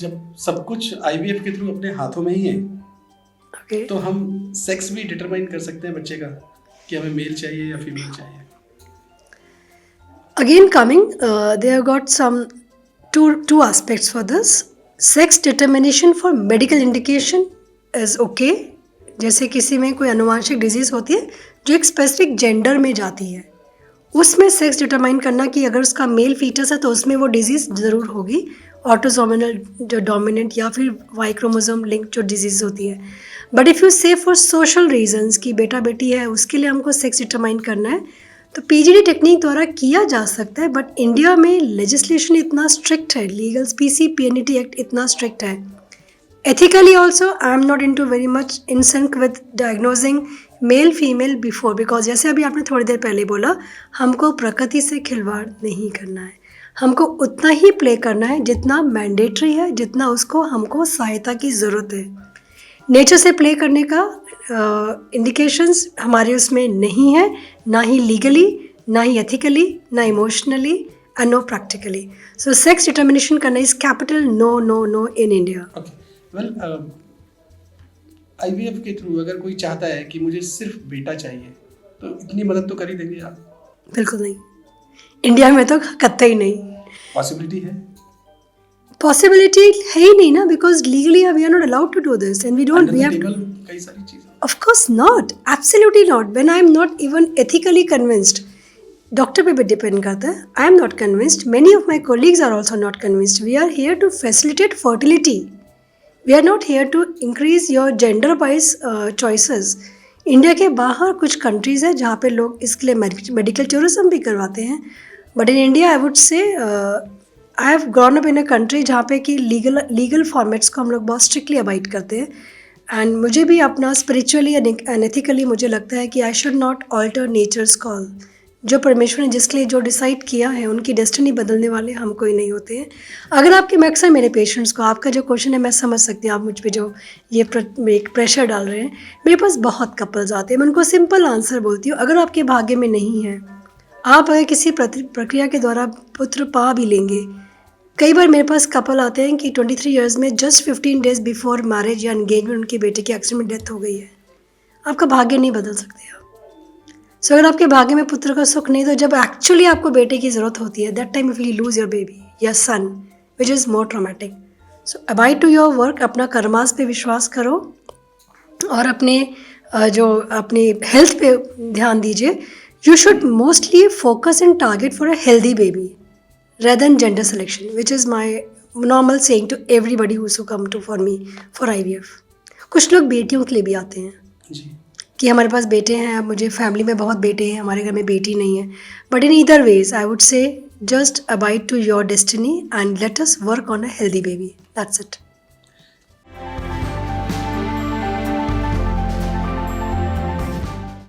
जब सब कुछ आईवीएफ के थ्रू अपने हाथों में ही है, Okay. तो हम सेक्स भी डिटरमाइन कर सकते हैं बच्चे का कि हमें मेल चाहिए या फीमेल चाहिए. Again coming, they have got some two aspects for this. Sex determination for medical indication is okay. जैसे किसी में कोई अनुवांशिक डिजीज होती है जो एक स्पेसिफिक जेंडर में जाती है, उसमें सेक्स डिटरमाइन करना कि अगर उसका मेल फीटस है तो उसमें वो डिजीज़ ज़रूर होगी, ऑटोसोमिनल जो डोमिनेंट या फिर वाई क्रोमोसोम लिंक जो डिजीज़ होती है. बट इफ़ यू से फॉर सोशल रीजंस कि बेटा बेटी है उसके लिए हमको सेक्स डिटरमाइन करना है, तो पीजीडी टेक्निक द्वारा किया जा सकता है. बट इंडिया में लेजिस्लेशन इतना स्ट्रिक्ट है, लीगल पीसी पीएनईटी एक्ट इतना स्ट्रिक्ट है. Ethically also, I am not into very much in sync with diagnosing male female before, because जैसे अभी आपने थोड़ी देर पहले बोला, हमको प्रकृति से खिलवाड़ नहीं करना है, हमको उतना ही प्ले करना है जितना मैंडेटरी है, जितना उसको हमको सहायता की ज़रूरत है. नेचर से प्ले करने का इंडिकेशंस हमारे उसमें नहीं है, ना ही लीगली, ना ही एथिकली, ना emotionally and no practically. So sex determination करना is capital no no no in India. Okay. Well, IVF के थ्रू अगर कोई चाहता है कि मुझे सिर्फ बेटा चाहिए, तो इतनी मदद तो कर ही देंगे आप? बिल्कुल नहीं, इंडिया में तो कतई नहीं. पॉसिबिलिटी है? पॉसिबिलिटी है ही नहीं ना, because legally we are not allowed to do this and we don't. We have कई सारी चीजें. Of course not, absolutely not. When I am not even ethically convinced, doctor पे भी डिपेंड करता है. I am not convinced, many of my colleagues are also not convinced. We are here to facilitate fertility. We are not here to increase your gender wise choices. India के बाहर कुछ countries है जहाँ पे लोग इसके लिए मेडिकल टूरिज्म भी करवाते हैं. But in India I would से I have grown up in a country जहाँ पे कि लीगल फॉर्मेट्स को हम लोग बहुत स्ट्रिक्टली अवॉइड करते हैं. एंड मुझे भी अपना स्पिरिचुअली एंड एथिकली मुझे लगता है कि I should not alter nature's call. जो परमेश्वर ने जिसके लिए जो डिसाइड किया है, उनकी डेस्टिनी बदलने वाले हम कोई नहीं होते हैं. अगर आपके, मैं अक्सर मेरे पेशेंट्स को, आपका जो क्वेश्चन है मैं समझ सकती हूँ, आप मुझ पे जो ये एक प्रेशर डाल रहे हैं. मेरे पास बहुत कपल्स आते हैं, मैं उनको सिंपल आंसर बोलती हूँ, अगर आपके भाग्य में नहीं है, आप अगर किसी प्रक्रिया के द्वारा पुत्र पा भी लेंगे. कई बार मेरे पास कपल आते हैं कि 23 ईयर्स में जस्ट 15 डेज बिफोर मैरिज या एंगेजमेंट उनके बेटे की एक्सीडेंट में डेथ हो गई है. आपका भाग्य नहीं बदल सकते आप. सो अगर आपके भाग्य में पुत्र का सुख नहीं, तो जब एक्चुअली आपको बेटे की ज़रूरत होती है, that time if you lose your baby या son, which is more traumatic. So abide to your work, अपना कर्मास पे विश्वास करो और अपने अपनी हेल्थ पे ध्यान दीजिए. You should mostly focus and target for a healthy baby rather than gender selection, which is my normal saying to everybody who's who come to for me for IVF. कुछ लोग बेटियों के लिए भी आते हैं जी. कि हमारे पास बेटे हैं, अब मुझे फैमिली में बहुत बेटे हैं, हमारे घर में बेटी नहीं है. But in either ways I would say just abide to your destiny and let us work on a healthy baby. That's it.